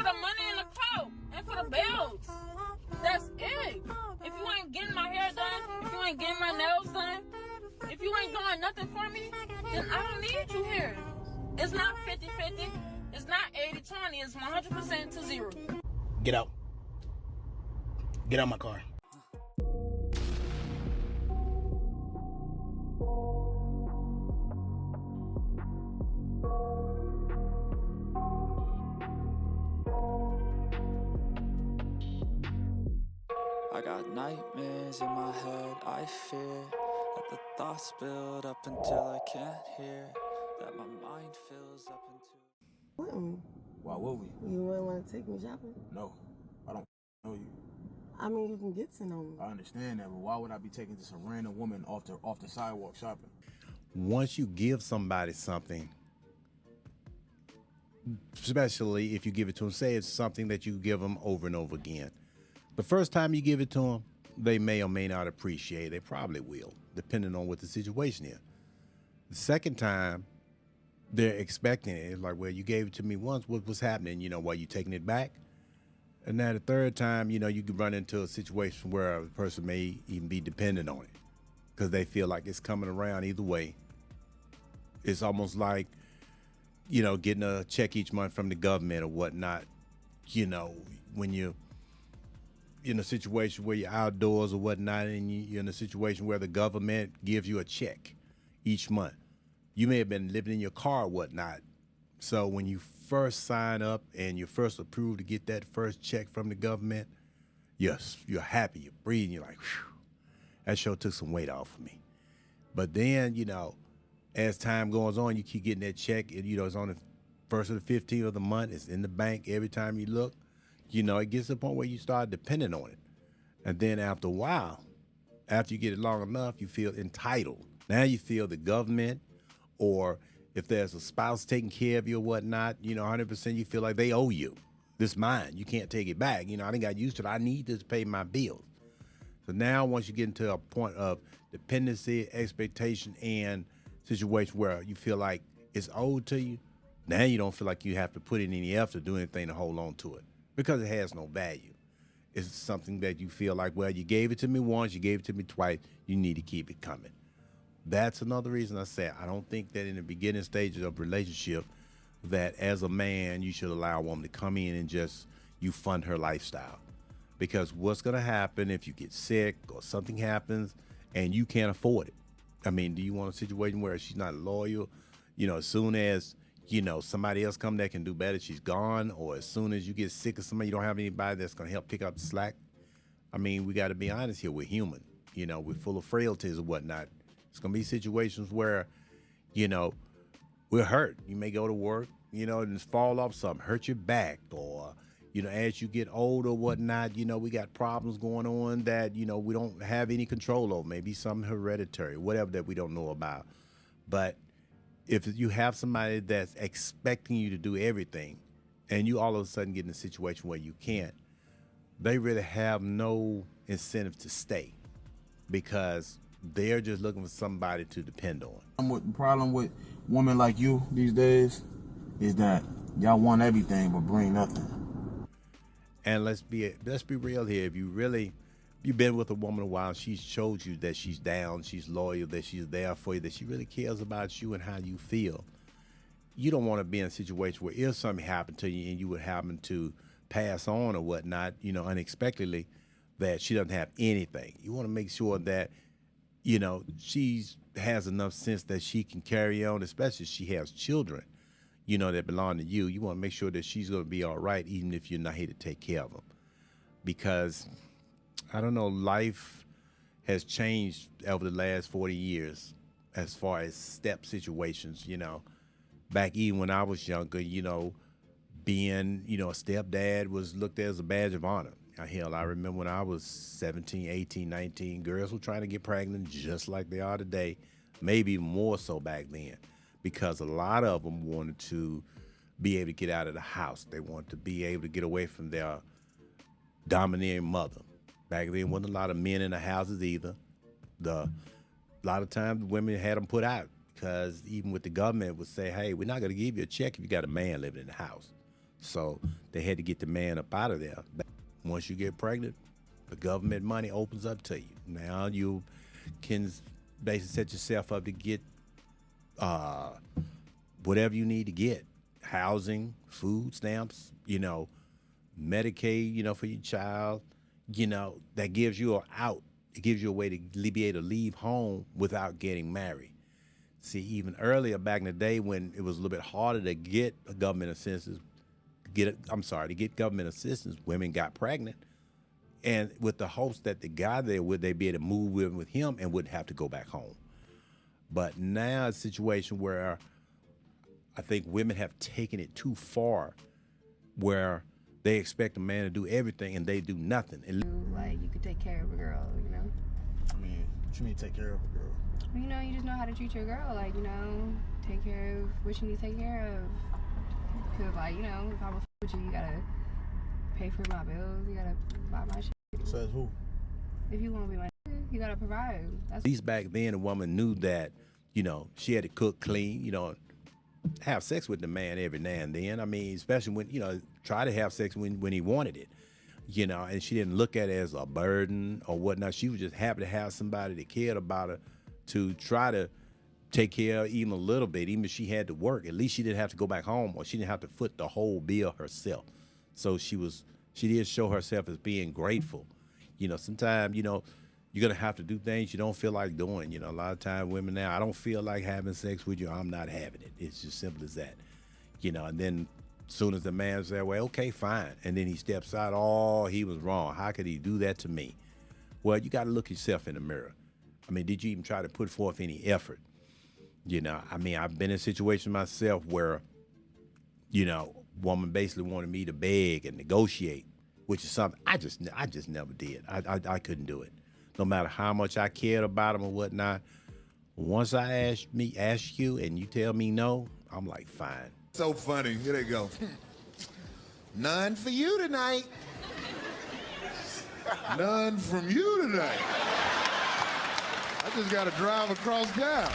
the money in the coat and for the bills. That's it. If you ain't getting my hair done, if you ain't getting my nails done, if you ain't doing nothing for me, then I don't need you here. It's not 50-50. It's not 80-20. It's 100% to 0. Get out. Get out my car. I got nightmares in my head, I fear that the thoughts build up until I can't hear, that my mind fills up into... Why would we? You wouldn't want to take me shopping? No, I don't know you. I mean, you can get to know me. I understand that, but why would I be taking just a random woman off the sidewalk shopping? Once you give somebody something, especially if you give it to them, say it's something that you give them over and over again. The first time you give it to them, they may or may not appreciate it. They probably will, depending on what the situation is. The second time, they're expecting it. It's like, well, you gave it to me once. What was happening? You know, why you taking it back? And now the third time, you know, you could run into a situation where a person may even be dependent on it because they feel like it's coming around either way. It's almost like, you know, getting a check each month from the government or whatnot. You know, when you're in a situation where you're outdoors or whatnot, and you're in a situation where the government gives you a check each month. You may have been living in your car or whatnot. So when you first sign up and you're first approved to get that first check from the government, yes, you're happy, you're breathing, you're like, whew, that sure took some weight off of me. But then, you know, as time goes on, you keep getting that check, and, you know, it's on the first or the 15th of the month, it's in the bank every time you look. You know, it gets to the point where you start depending on it. And then after a while, after you get it long enough, you feel entitled. Now you feel the government, or if there's a spouse taking care of you or whatnot, you know, 100% you feel like they owe you. This is mine. You can't take it back. You know, I done got used to it. I need this to pay my bills. So now once you get into a point of dependency, expectation, and situation where you feel like it's owed to you, now you don't feel like you have to put in any effort to do anything to hold on to it because it has no value. It's something that you feel like, well, you gave it to me once, you gave it to me twice, you need to keep it coming. That's another reason I say I don't think that in the beginning stages of relationship that as a man, you should allow a woman to come in and just, you fund her lifestyle. Because what's going to happen if you get sick or something happens and you can't afford it? I mean, do you want a situation where she's not loyal? You know, as soon as, you know, somebody else come that can do better, she's gone. Or as soon as you get sick of somebody, you don't have anybody that's going to help pick up the slack. I mean, we got to be honest here. We're human. You know, we're full of frailties and whatnot. It's going to be situations where, you know, we're hurt. You may go to work, you know, and fall off something, hurt your back, or, you know, as you get older or whatnot, you know, we got problems going on that, you know, we don't have any control over. Maybe something hereditary, whatever that we don't know about. But if you have somebody that's expecting you to do everything and you all of a sudden get in a situation where you can't, they really have no incentive to stay because they're just looking for somebody to depend on. The problem with women like you these days is that y'all want everything but bring nothing. And let's be real here. If you've been with a woman a while, she's showed you that she's down, she's loyal, that she's there for you, that she really cares about you and how you feel. You don't want to be in a situation where if something happened to you and you would happen to pass on or whatnot, you know, unexpectedly, that she doesn't have anything. You want to make sure that, you know, she has enough sense that she can carry on, especially if she has children, you know, that belong to you. You want to make sure that she's going to be all right, even if you're not here to take care of them. Because, I don't know, life has changed over the last 40 years as far as step situations, you know. Back even when I was younger, you know, being, you know, a stepdad was looked at as a badge of honor. Hell, I remember when I was 17, 18, 19, girls were trying to get pregnant just like they are today, maybe more so back then, because a lot of them wanted to be able to get out of the house. They wanted to be able to get away from their domineering mother. Back then, wasn't a lot of men in the houses either. A lot of times, women had them put out because even with the government would say, hey, we're not going to give you a check if you got a man living in the house. So they had to get the man up out of there. Once you get pregnant, the government money opens up to you. Now you can basically set yourself up to get whatever you need to get. Housing, food stamps, Medicaid, for your child, that gives you an out. It gives you a way to be able to leave home without getting married. See, even earlier back in the day when it was a little bit harder to get government assistance, to get government assistance, women got pregnant, and with the hopes that the guy there they'd be able to move with him and wouldn't have to go back home. But now it's a situation where I think women have taken it too far, where they expect a man to do everything and they do nothing. Like, you could take care of a girl, I mean, what you mean take care of a girl? Well, you just know how to treat your girl. Like, take care of what you need to take care of. Because, like, if I'm a with you, you gotta pay for my bills. You gotta buy my shit. Says who? If you want to be my you gotta provide. At least back then, a woman knew that, she had to cook, clean, have sex with the man every now and then. I mean, especially when, try to have sex when he wanted it, and she didn't look at it as a burden or whatnot. She was just happy to have somebody that cared about her to try to take care of even a little bit, even if she had to work. At least she didn't have to go back home, or she didn't have to foot the whole bill herself. So she did show herself as being grateful. Sometimes, you're going to have to do things you don't feel like doing. A lot of times women now, I don't feel like having sex with you, I'm not having it. It's just simple as that. And then as soon as the man says, well, okay, fine. And then he steps out, oh, he was wrong. How could he do that to me? Well, you got to look yourself in the mirror. I mean, did you even try to put forth any effort? I mean, I've been in situations myself where, woman basically wanted me to beg and negotiate, which is something I just never did. I couldn't do it. No matter how much I cared about them or whatnot. Once I ask you and you tell me no, I'm like, fine. So funny. Here they go. None for you tonight. None from you tonight. I just got to drive across town.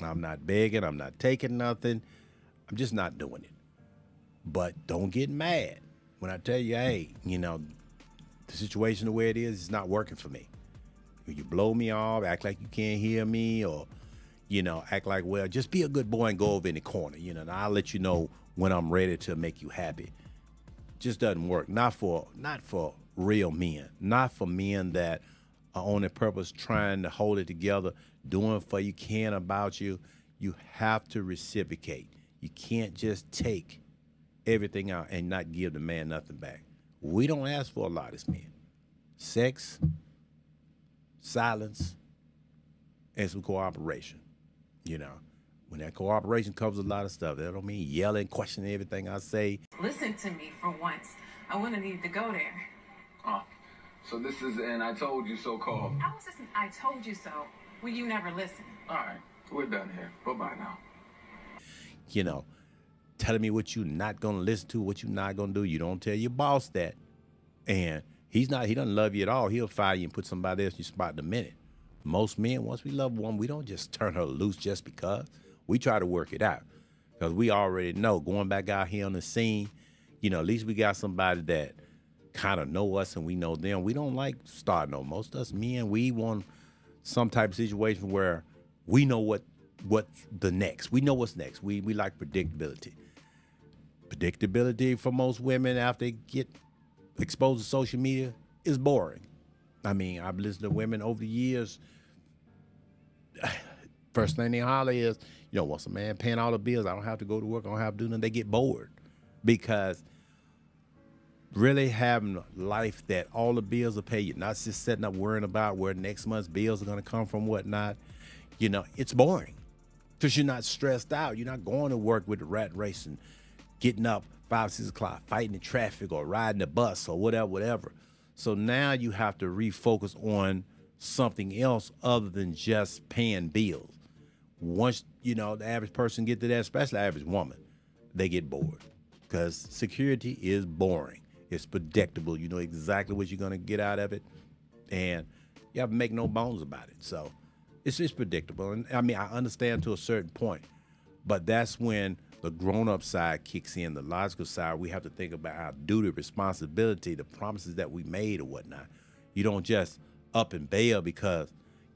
I'm not begging. I'm not taking nothing. I'm just not doing it. But don't get mad when I tell you, hey, the situation the way it is not working for me. You blow me off, act like you can't hear me, or, act like, well, just be a good boy and go over in the corner, and I'll let you know when I'm ready to make you happy. Just doesn't work. Not for real men. Not for men that are on their purpose trying to hold it together, doing for you, caring about you. You have to reciprocate. You can't just take everything out and not give the man nothing back. We don't ask for a lot as men. Sex, silence, and some cooperation. When that cooperation comes with a lot of stuff, that don't mean yelling, questioning everything I say. Listen to me for once. I wouldn't need to go there. Oh, so this is an I told you so call. I was just an I told you so. Well, you never listen. All right, we're done here. Bye-bye now. Telling me what you're not going to listen to, what you're not going to do. You don't tell your boss that. And he doesn't love you at all. He'll fire you and put somebody else in your spot in a minute. Most men, once we love one, we don't just turn her loose just because. We try to work it out. Because we already know, going back out here on the scene, at least we got somebody that kind of know us and we know them. We don't like starting over. Most of us men, we want some type of situation where we know what's the next. We know what's next. We like predictability. Predictability for most women after they get exposed to social media is boring. I mean, I've listened to women over the years. First thing they holler is, once a man paying all the bills, I don't have to go to work, I don't have to do nothing. They get bored because really having a life that all the bills are paid, you're not just sitting up worrying about where next month's bills are going to come from, whatnot. It's boring because you're not stressed out. You're not going to work with the rat race and getting up 5, 6 o'clock, fighting the traffic or riding the bus or whatever. So now you have to refocus on something else other than just paying bills. Once, the average person get to that, especially the average woman, they get bored because security is boring. It's predictable. You know exactly what you're going to get out of it, and you have to make no bones about it. So it's predictable. And I mean, I understand to a certain point, but that's when the grown-up side kicks in, the logical side. We have to think about our duty, responsibility, the promises that we made or whatnot. You don't just up and bail because,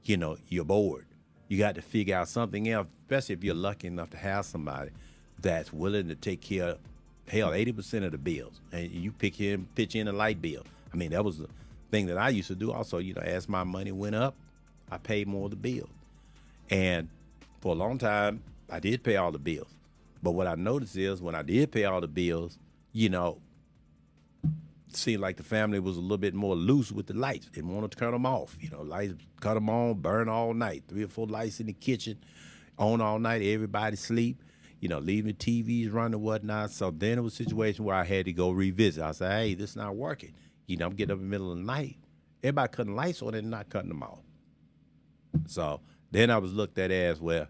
you know, you're bored. You got to figure out something else, especially if you're lucky enough to have somebody that's willing to take care of, hell, 80% of the bills. And you pitch in a light bill. I mean, that was the thing that I used to do also. You know, as my money went up, I paid more of the bills. And for a long time, I did pay all the bills. But what I noticed is when I did pay all the bills, you know, it seemed like the family was a little bit more loose with the lights. They wanted to cut them off. You know, lights, cut them on, burn all night. 3 or 4 lights in the kitchen, on all night, everybody sleep, you know, leaving TVs running and whatnot. So then it was a situation where I had to go revisit. I said, hey, this is not working. You know, I'm getting up in the middle of the night. Everybody cutting lights on and not cutting them off. So then I was looked at as, well,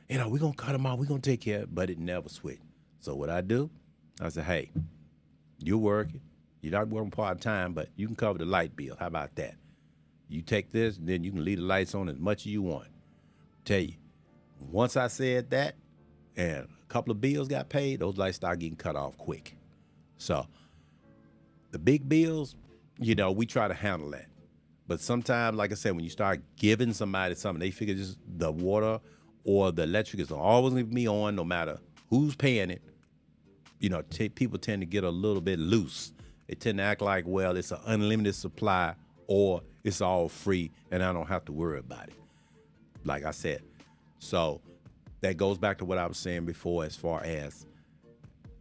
you know, we're going to cut them off. We're going to take care of it. But it never switched. So what I do, I said, hey, you're working. You're not working part-time, but you can cover the light bill. How about that? You take this, and then you can leave the lights on as much as you want. Tell you, once I said that, and a couple of bills got paid, those lights started getting cut off quick. So the big bills, you know, we try to handle that. But sometimes, like I said, when you start giving somebody something, they figure just the water or the electric is always going to be on no matter who's paying it. You know, people tend to get a little bit loose. They tend to act like, well, it's an unlimited supply or it's all free and I don't have to worry about it. Like I said. So that goes back to what I was saying before as far as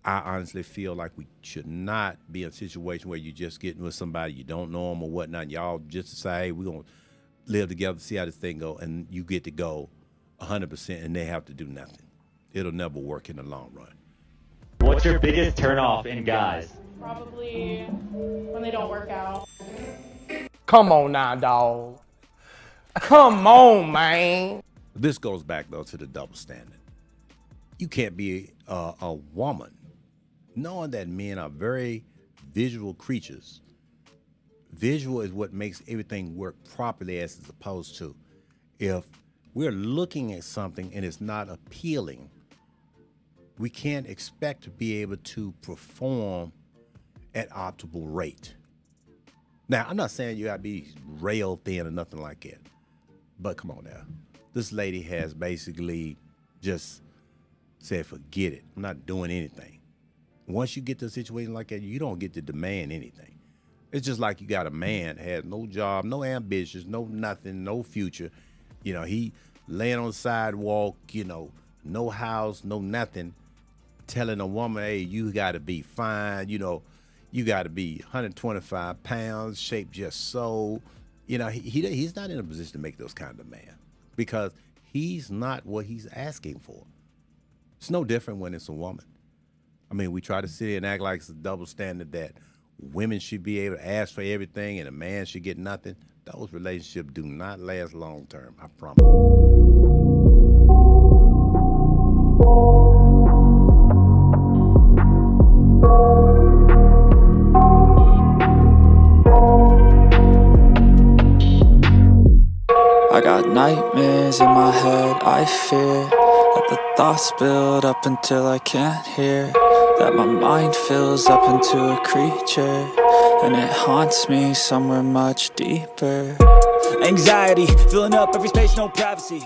I honestly feel like we should not be in a situation where you're just getting with somebody, you don't know them or whatnot, and y'all just decide, hey, we're going to live together, see how this thing go, and you get to go 100% and they have to do nothing. It'll never work in the long run. What's your biggest turnoff in guys? Probably when they don't work out. Come on now, dog. Come on, man. This goes back, though, to the double standard. You can't be a woman knowing that men are very visual creatures. Visual is what makes everything work properly as it's opposed to if we're looking at something and it's not appealing, we can't expect to be able to perform at optimal rate. Now, I'm not saying you gotta be rail thin or nothing like that, but come on now. This lady has basically just said, forget it. I'm not doing anything. Once you get to a situation like that, you don't get to demand anything. It's just like you got a man that has no job, no ambitions, no nothing, no future. You know, he laying on the sidewalk, you know, no house, no nothing, telling a woman, hey, you got to be fine, you know, you got to be 125 pounds, shaped just so. You know, he's not in a position to make those kind of demands because he's not what he's asking for. It's no different when it's a woman. I mean, we try to sit here and act like it's a double standard that women should be able to ask for everything and a man should get nothing. Those relationships do not last long term, I promise. I got nightmares in my head, I fear that the thoughts build up until I can't hear, that my mind fills up into a creature, and it haunts me somewhere much deeper. Anxiety, filling up every space, no privacy.